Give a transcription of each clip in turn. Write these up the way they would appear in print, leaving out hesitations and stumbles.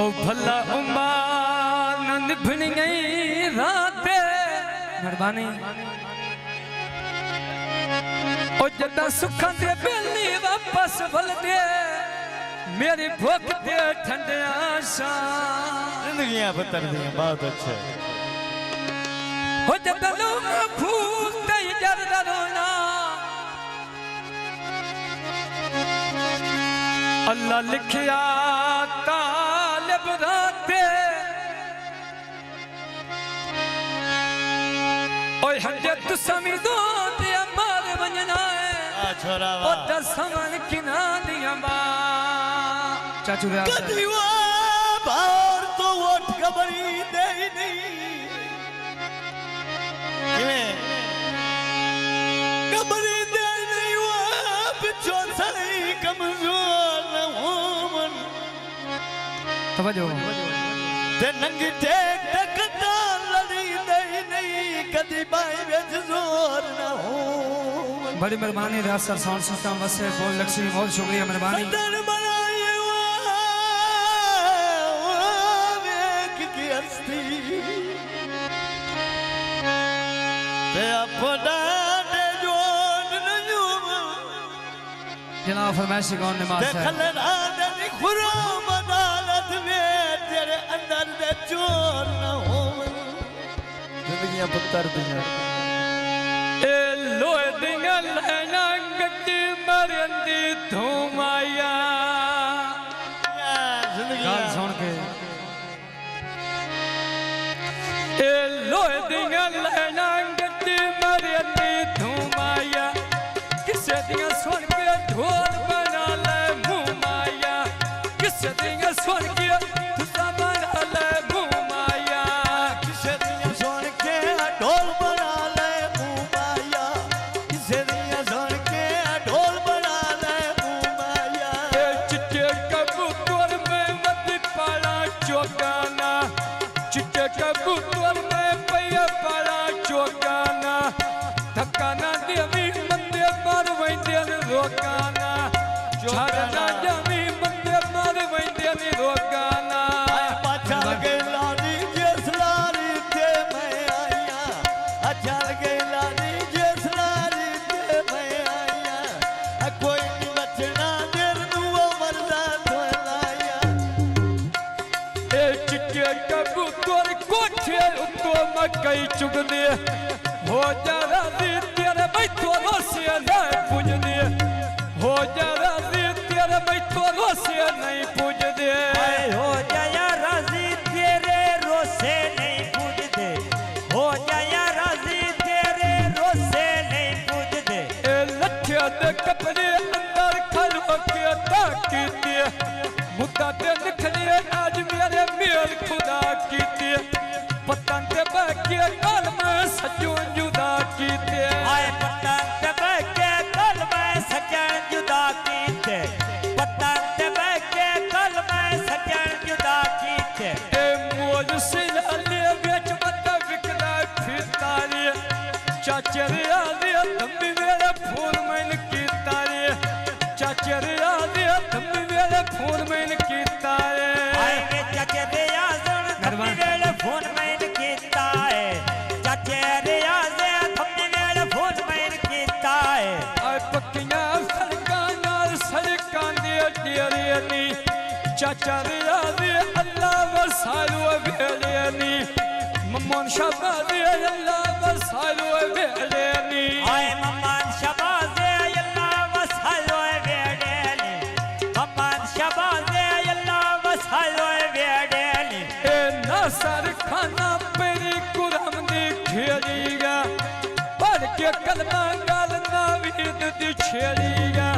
ओ भला उम्र न निभन गई रात मेहरबानी ओ जदा सुखा दे बेली वापस बल दे मेरी भूख दे ठंडे आशा जिंदगियां बतर दी बहुत अच्छे हो जदा लोग फूल ते जरदा रोना अल्लाह लिखिया तालिब राते ओए हजे तू समी दो ते अमर वंजना है छोरा ओ दसमन किना दिया बा चाचू रे कदीवा बाहर तो वोट खबरी दे नहीं किवें खबरी दे नहीं वो बिचो सही कमजोर न हो मन तवज्जो ते नंगी टेक टकता लड़ी दे नहीं कदी बाई विच जोर न हो बड़ी मेहरबानी रासर साउंड सिस्टम वसे बोल लक्ष्मी बहुत शुक्रिया मेहरबानी सदर बनाए वो वेख की हस्ती ते अपना दे जोन नजूम जनाब फरमाइश कौन नमाज ते है खलना दे खुराम अदालत में तेरे अंदर दे चोर न हो जिंदगियां पुत्र दियां ए लोए दिंगा लेना गड्डी मरंदी धुमाया गाल सुन के ए लोए दिंगा लेना गड्डी मरंदी धुमाया किसे दिया सुन के ढोल बना ले मुंह माया किसे दिया सुन के तुसा बना ले मुंह माया किसे दिया सुन के ढोल बना ले मुंह माया किसे दिया सुन के ढोल बना ले मुंह माया ए चिट्टे कबूतर में मत पाला चौकाना चिट्टे कबूतर में पैया पाला चौकाना धक्काना देवी मंदे मार वैंदे रोकाना छाड़ना जमी मंदे मार वैंदे रोकाना चल गई लानी जिस लानी ते मैं आया चल गई लानी जिस लानी ते मैं आया कोई नहीं बचना देर दुआ मरदा तो लाया ए चिट्टे कबूतर कोठे उत्तो मकई चुगने हो जा राजी तेरे बैठो रोसे नहीं पूजने हो जा राजी तेरे बैठो रोसे नहीं पूजने हो जाया राजी तेरे रोसे नहीं पूजदे हो जाया राजी तेरे रोसे नहीं पूजदे ए लठिया दे कपड़े अंदर खलो के ताकीते मुद्दा ते निकले आज मेरे मेल खुदा कीते पतन ते बाके कल में सजो जुदा कीते आए पतन दब के कल में सजन जुदा कीते पतन दब के कल में सजन जुदा कीते ए मोज से ले बेच बता विकदा फिरतारे चाचरे आले तंबी मेरे फोन में की तारे चाचरे आले तंबी मेरे फोन में की तारे आए वे चाचे दे आजन थम्मी वेले फोन में कीता है चाचे दे आजे थम्मी वेले फोन में कीता है आए पक्कियां सड़कां नाल सड़कां दे डेरे नी चाचा दे आले अल्लाह वसायो वेले नी मम्मन शाबाद अल्लाह वसायो वेले नी आए मम्मान शबाज़े अल्लाह वसायो वेडेली मम्मान शबाज़े अल्लाह वसायो वेडेली ए नासर खाना पेरी कुरान दी खेलीगा पढ़ के कलमा गाल नावीद दी छेलीगा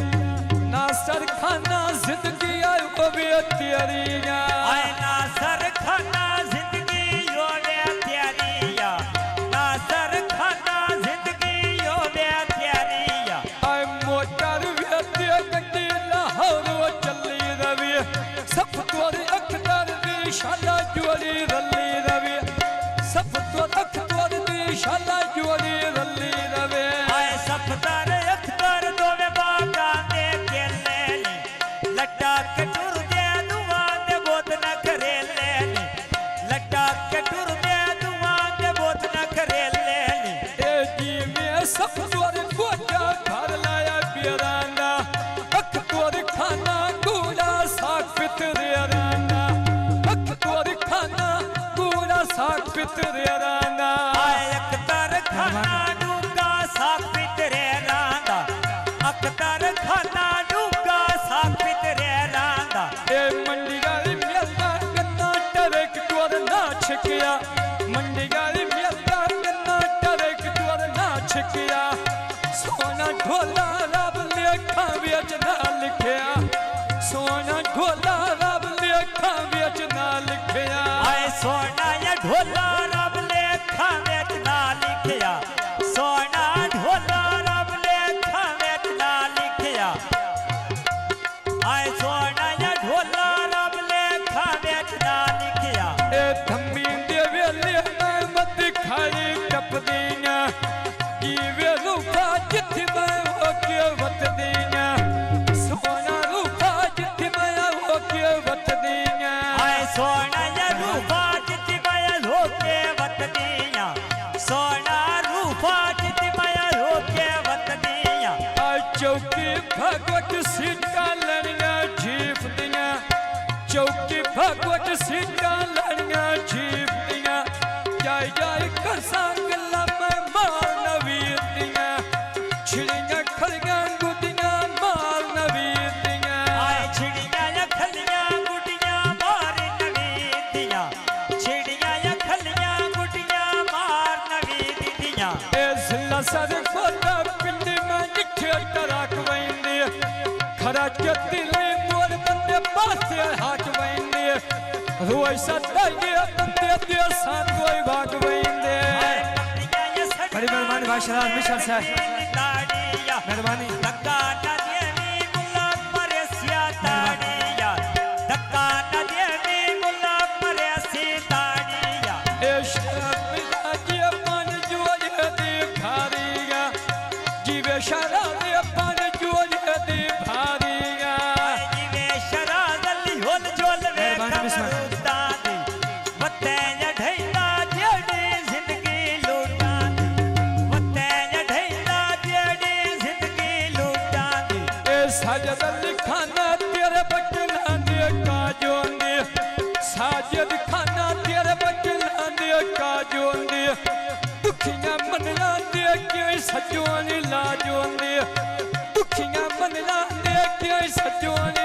नासर खाना जिंदगी आयो वे तेरीगा आए नासर खाना जिंदगी यो वे तेरिया नासर खाना जिंदगी यो वे तेरिया आए मोटर वे ते गड्डी लाहौर चली रवी सब तोर अखदार दी शाला जोड़ी रली रवी सब तोर अखदार दी शाला जोड़ी रली रवी आए सफदर अखतर दोवे बागा दे के ले लट्टा के टुर दे दुआ दे बोत न करे पितरे राना अख तोर खाना पूरा साग पितरे राना अख्तर खाना डूंगा साग पितरे रांदा अख्तर खाना डूंगा साग पितरे रांदा ए मंडी गाली मिलदा गन्ना टरेक तोर ना छिकिया मंडी गाली मिलदा गन्ना टरेक तोर ना छिकिया सोना ढोला रब लेखा विच ना लिखिया सोना ढोला रब लेखा विच ना लिखिया सोना या ढोला रब लेखा विच ना लिखिया सोना ढोला रब लेखा विच ना लिखिया सोना या ढोला रब लेखा विच ना लिखिया ए धम्मी दे वेले मैं मत खाई टपदियां की वे रूपा जिथे मैं होके वतदियां सोना रूपा जिथे मैं होके वतदियां सोना या रूपा जिथे मैं होके वतदियां सोना रूपा जिथे मैं होके वतदियां चौकी भगवत सीता लड़ियां जीप दियां चौकी भगवत सीता लड़ियां जीप दियां जाय जाय कर संगला मैं मार नवीर दियां छिड़ियां खलियां गुदियां मार नवीर दियां छिड़ियां या खलियां गुडियां मार नवीर दियां छिड़ियां या खलियां गुडियां मार नवीर दियां जिला सर गोदा पिंड में निखे तराक वैंदे खरा के दिले मोर बंदे पासे हाथ वैंदे रोई सदाई बंदे दे साथ कोई भाग वैंदे बड़ी मेहरबानी भाषा मिशन साहब मेहरबानी धक्का न देनी मुल्ला मरेसिया ताड़िया धक्का न देनी मुल्ला मरेसी ताड़िया ए शराब मिलाजे पान जोड़े दे भारिया जीवे शराब पान जोड़े दे भारिया जीवे शराब अली होल जोल वे खबरूदा दी वते ढैला जेड़ी जिंदगी लूटा दी वते ढैला जेड़ी जिंदगी लूटा दी ए साजद अली खाना तेरे बचना दे काजोंदे साजद खाना तेरे बचना दे काजोंदे दुखियां मनना दे के सजोनी लाजोंदे दुखियां मनना दे के सजोनी